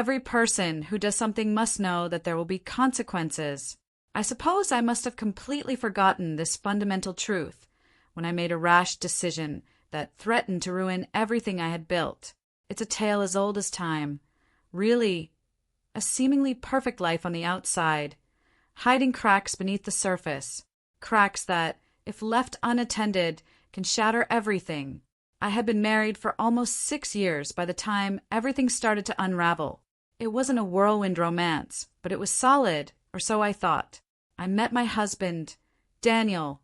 Every person who does something must know that there will be consequences. I suppose I must have completely forgotten this fundamental truth when I made a rash decision that threatened to ruin everything I had built. It's a tale as old as time. Really, a seemingly perfect life on the outside, hiding cracks beneath the surface, cracks that, if left unattended, can shatter everything. I had been married for almost 6 years by the time everything started to unravel. It wasn't a whirlwind romance, but it was solid, or so I thought. I met my husband, Daniel,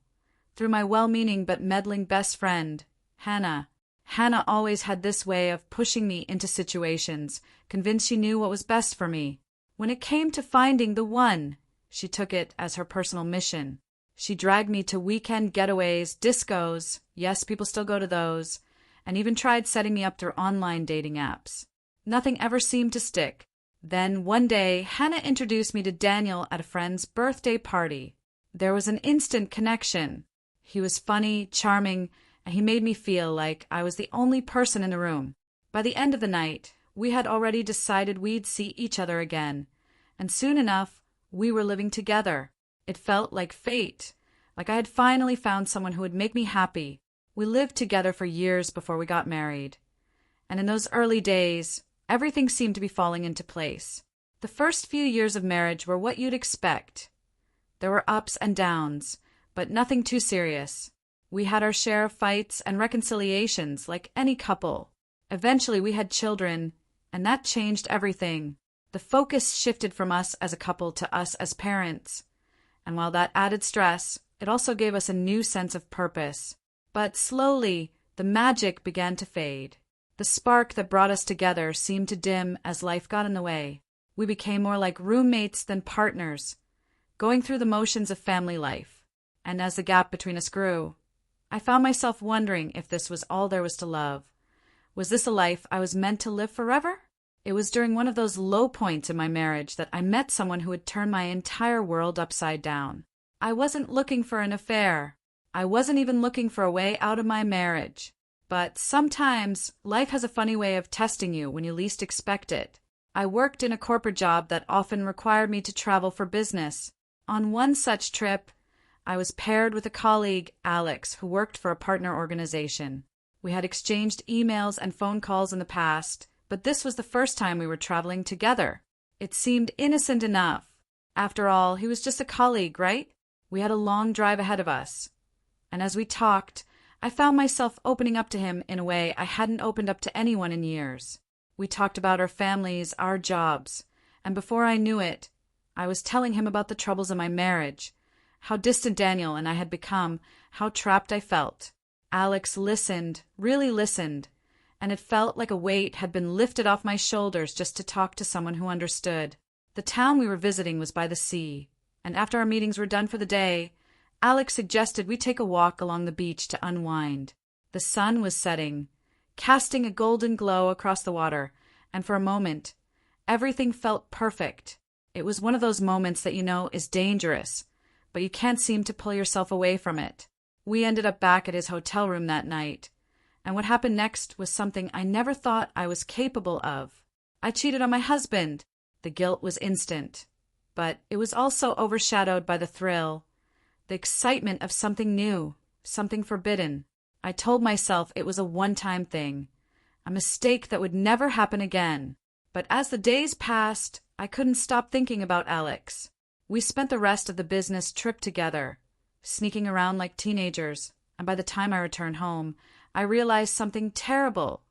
through my well-meaning but meddling best friend, Hannah. Hannah always had this way of pushing me into situations, convinced she knew what was best for me. When it came to finding the one, she took it as her personal mission. She dragged me to weekend getaways, discos, yes, people still go to those, and even tried setting me up through online dating apps. Nothing ever seemed to stick. Then, one day, Hannah introduced me to Daniel at a friend's birthday party. There was an instant connection. He was funny, charming, and he made me feel like I was the only person in the room. By the end of the night, we had already decided we'd see each other again, and soon enough, we were living together. It felt like fate, like I had finally found someone who would make me happy. We lived together for years before we got married, and in those early days, everything seemed to be falling into place. The first few years of marriage were what you'd expect. There were ups and downs, but nothing too serious. We had our share of fights and reconciliations like any couple. Eventually we had children, and that changed everything. The focus shifted from us as a couple to us as parents. And while that added stress, it also gave us a new sense of purpose. But slowly, the magic began to fade. The spark that brought us together seemed to dim as life got in the way. We became more like roommates than partners, going through the motions of family life. And as the gap between us grew, I found myself wondering if this was all there was to love. Was this a life I was meant to live forever? It was during one of those low points in my marriage that I met someone who would turn my entire world upside down. I wasn't looking for an affair. I wasn't even looking for a way out of my marriage. But sometimes life has a funny way of testing you when you least expect it. I worked in a corporate job that often required me to travel for business. On one such trip, I was paired with a colleague, Alex, who worked for a partner organization. We had exchanged emails and phone calls in the past, but this was the first time we were traveling together. It seemed innocent enough. After all, he was just a colleague, right? We had a long drive ahead of us. And as we talked, I found myself opening up to him in a way I hadn't opened up to anyone in years. We talked about our families, our jobs, and before I knew it, I was telling him about the troubles in my marriage, how distant Daniel and I had become, how trapped I felt. Alex listened, really listened, and it felt like a weight had been lifted off my shoulders just to talk to someone who understood. The town we were visiting was by the sea, and after our meetings were done for the day, Alex suggested we take a walk along the beach to unwind. The sun was setting, casting a golden glow across the water, and for a moment, everything felt perfect. It was one of those moments that you know is dangerous, but you can't seem to pull yourself away from it. We ended up back at his hotel room that night, and what happened next was something I never thought I was capable of. I cheated on my husband. The guilt was instant, but it was also overshadowed by the thrill, the excitement of something new, something forbidden. I told myself it was a one-time thing, a mistake that would never happen again. But as the days passed, I couldn't stop thinking about Alex. We spent the rest of the business trip together, sneaking around like teenagers, and by the time I returned home, I realized something terrible.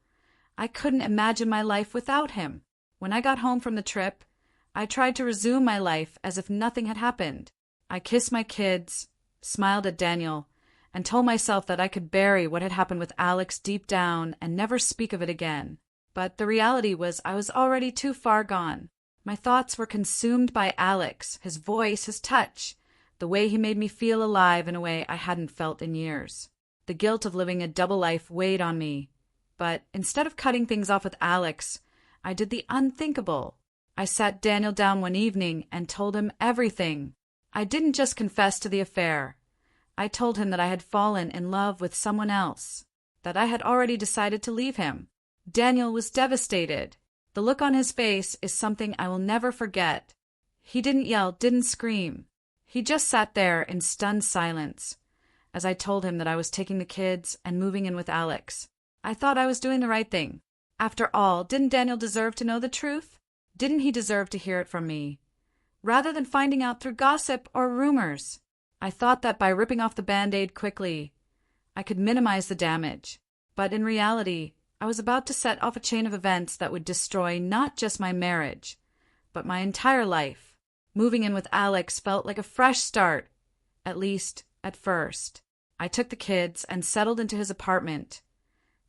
I couldn't imagine my life without him. When I got home from the trip, I tried to resume my life as if nothing had happened. I kissed my kids, smiled at Daniel, and told myself that I could bury what had happened with Alex deep down and never speak of it again. But the reality was I was already too far gone. My thoughts were consumed by Alex, his voice, his touch, the way he made me feel alive in a way I hadn't felt in years. The guilt of living a double life weighed on me. But instead of cutting things off with Alex, I did the unthinkable. I sat Daniel down one evening and told him everything. I didn't just confess to the affair. I told him that I had fallen in love with someone else, that I had already decided to leave him. Daniel was devastated. The look on his face is something I will never forget. He didn't yell, didn't scream. He just sat there in stunned silence as I told him that I was taking the kids and moving in with Alex. I thought I was doing the right thing. After all, didn't Daniel deserve to know the truth? Didn't he deserve to hear it from me, rather than finding out through gossip or rumors? I thought that by ripping off the Band-Aid quickly, I could minimize the damage. But in reality, I was about to set off a chain of events that would destroy not just my marriage, but my entire life. Moving in with Alex felt like a fresh start, at least at first. I took the kids and settled into his apartment,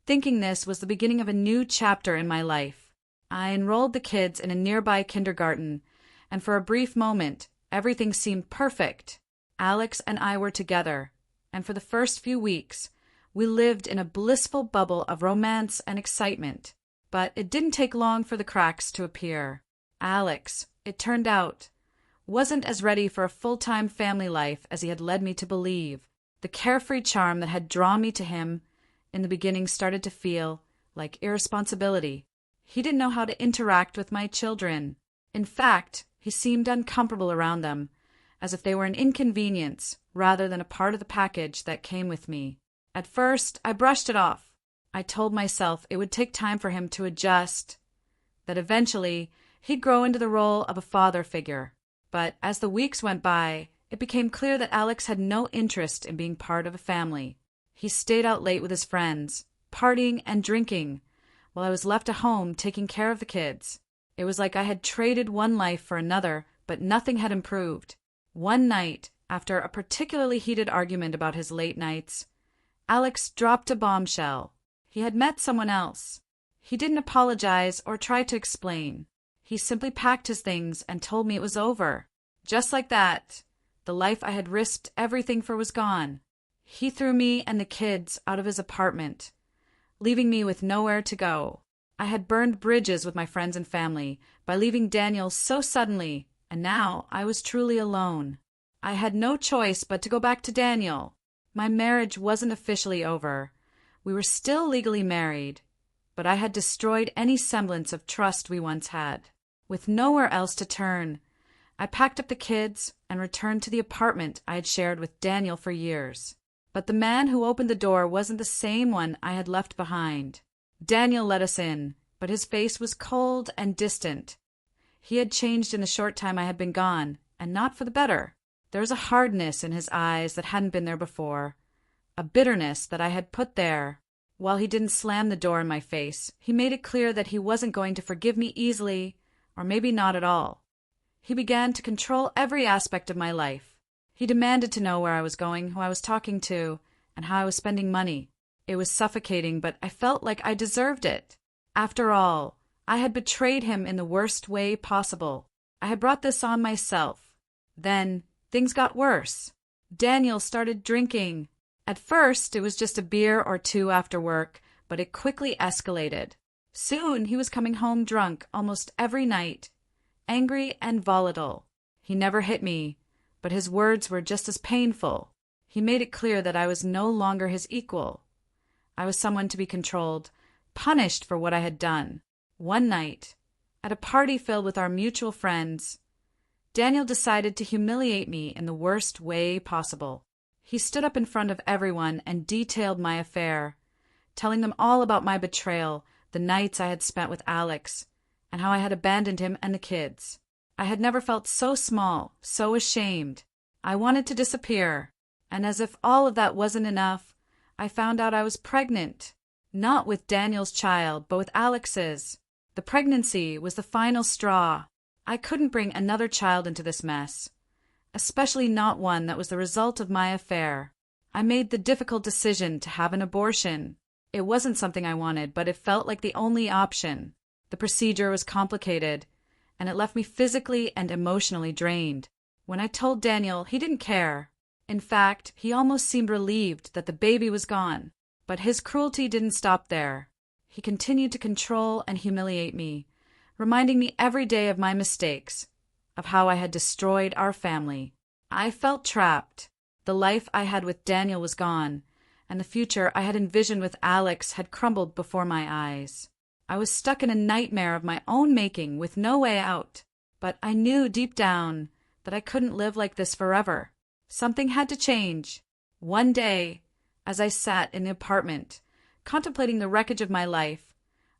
thinking this was the beginning of a new chapter in my life. I enrolled the kids in a nearby kindergarten, and for a brief moment, everything seemed perfect. Alex and I were together, and for the first few weeks, we lived in a blissful bubble of romance and excitement. But it didn't take long for the cracks to appear. Alex, it turned out, wasn't as ready for a full-time family life as he had led me to believe. The carefree charm that had drawn me to him in the beginning started to feel like irresponsibility. He didn't know how to interact with my children. In fact, he seemed uncomfortable around them, as if they were an inconvenience rather than a part of the package that came with me. At first, I brushed it off. I told myself it would take time for him to adjust, that eventually he'd grow into the role of a father figure. But as the weeks went by, it became clear that Alex had no interest in being part of a family. He stayed out late with his friends, partying and drinking, while I was left at home taking care of the kids. It was like I had traded one life for another, but nothing had improved. One night, after a particularly heated argument about his late nights, Alex dropped a bombshell. He had met someone else. He didn't apologize or try to explain. He simply packed his things and told me it was over. Just like that, the life I had risked everything for was gone. He threw me and the kids out of his apartment, leaving me with nowhere to go. I had burned bridges with my friends and family by leaving Daniel so suddenly, and now I was truly alone. I had no choice but to go back to Daniel. My marriage wasn't officially over. We were still legally married, but I had destroyed any semblance of trust we once had. With nowhere else to turn, I packed up the kids and returned to the apartment I had shared with Daniel for years. But the man who opened the door wasn't the same one I had left behind. Daniel let us in, but his face was cold and distant. He had changed in the short time I had been gone, and not for the better. There was a hardness in his eyes that hadn't been there before, a bitterness that I had put there. While he didn't slam the door in my face, he made it clear that he wasn't going to forgive me easily, or maybe not at all. He began to control every aspect of my life. He demanded to know where I was going, who I was talking to, and how I was spending money. It was suffocating, but I felt like I deserved it. After all, I had betrayed him in the worst way possible. I had brought this on myself. Then things got worse. Daniel started drinking. At first, it was just a beer or two after work, but it quickly escalated. Soon, he was coming home drunk almost every night, angry and volatile. He never hit me, but his words were just as painful. He made it clear that I was no longer his equal. I was someone to be controlled, punished for what I had done. One night, at a party filled with our mutual friends, Daniel decided to humiliate me in the worst way possible. He stood up in front of everyone and detailed my affair, telling them all about my betrayal, the nights I had spent with Alex, and how I had abandoned him and the kids. I had never felt so small, so ashamed. I wanted to disappear, and as if all of that wasn't enough, I found out I was pregnant. Not with Daniel's child, but with Alex's. The pregnancy was the final straw. I couldn't bring another child into this mess, especially not one that was the result of my affair. I made the difficult decision to have an abortion. It wasn't something I wanted, but it felt like the only option. The procedure was complicated, and it left me physically and emotionally drained. When I told Daniel, he didn't care. In fact, he almost seemed relieved that the baby was gone. But his cruelty didn't stop there. He continued to control and humiliate me, reminding me every day of my mistakes, of how I had destroyed our family. I felt trapped. The life I had with Daniel was gone, and the future I had envisioned with Alex had crumbled before my eyes. I was stuck in a nightmare of my own making with no way out. But I knew deep down that I couldn't live like this forever. Something had to change. One day, as I sat in the apartment, contemplating the wreckage of my life,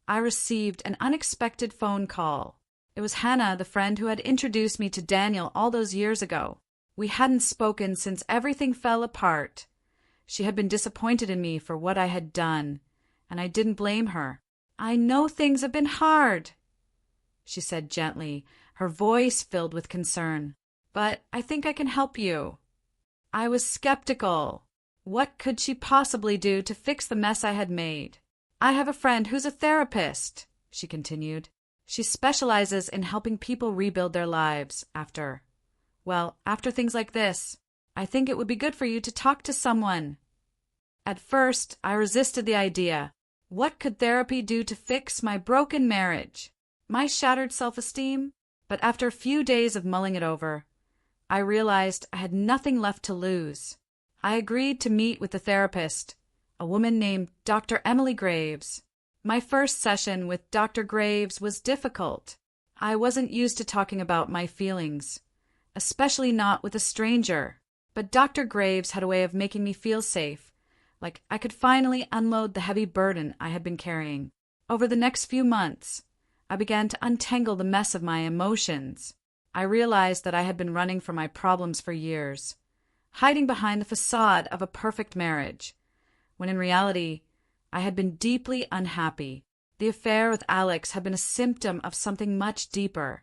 I received an unexpected phone call. It was Hannah, the friend who had introduced me to Daniel all those years ago. We hadn't spoken since everything fell apart. She had been disappointed in me for what I had done, and I didn't blame her. "I know things have been hard," she said gently, her voice filled with concern. "But I think I can help you." I was skeptical. What could she possibly do to fix the mess I had made? "I have a friend who's a therapist," she continued. "She specializes in helping people rebuild their lives after things like this. I think it would be good for you to talk to someone." At first, I resisted the idea. What could therapy do to fix my broken marriage, my shattered self-esteem? But after a few days of mulling it over, I realized I had nothing left to lose. I agreed to meet with the therapist, a woman named Dr. Emily Graves. My first session with Dr. Graves was difficult. I wasn't used to talking about my feelings, especially not with a stranger. But Dr. Graves had a way of making me feel safe, like I could finally unload the heavy burden I had been carrying. Over the next few months, I began to untangle the mess of my emotions. I realized that I had been running from my problems for years, hiding behind the facade of a perfect marriage, when in reality, I had been deeply unhappy. The affair with Alex had been a symptom of something much deeper,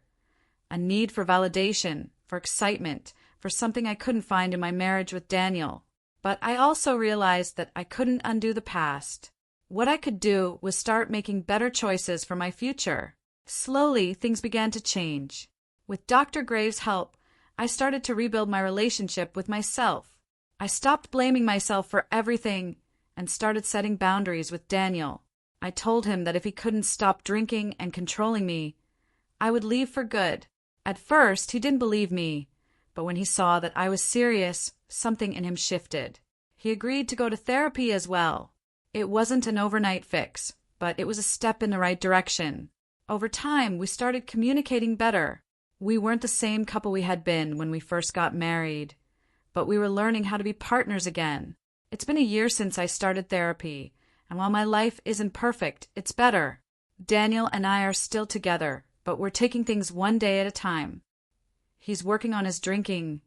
a need for validation, for excitement, for something I couldn't find in my marriage with Daniel. But I also realized that I couldn't undo the past. What I could do was start making better choices for my future. Slowly, things began to change. With Dr. Graves' help, I started to rebuild my relationship with myself. I stopped blaming myself for everything and started setting boundaries with Daniel. I told him that if he couldn't stop drinking and controlling me, I would leave for good. At first, he didn't believe me, but when he saw that I was serious, something in him shifted. He agreed to go to therapy as well. It wasn't an overnight fix, but it was a step in the right direction. Over time, we started communicating better. We weren't the same couple we had been when we first got married, but we were learning how to be partners again. It's been a year since I started therapy, and while my life isn't perfect, it's better. Daniel and I are still together, but we're taking things one day at a time. He's working on his drinking,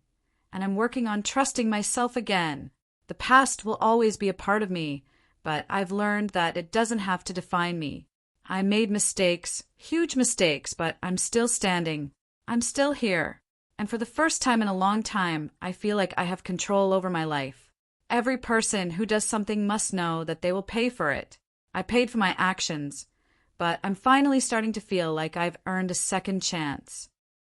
and I'm working on trusting myself again. The past will always be a part of me, but I've learned that it doesn't have to define me. I made mistakes, huge mistakes, but I'm still standing. I'm still here. And for the first time in a long time, I feel like I have control over my life. Every person who does something must know that they will pay for it. I paid for my actions, but I'm finally starting to feel like I've earned a second chance.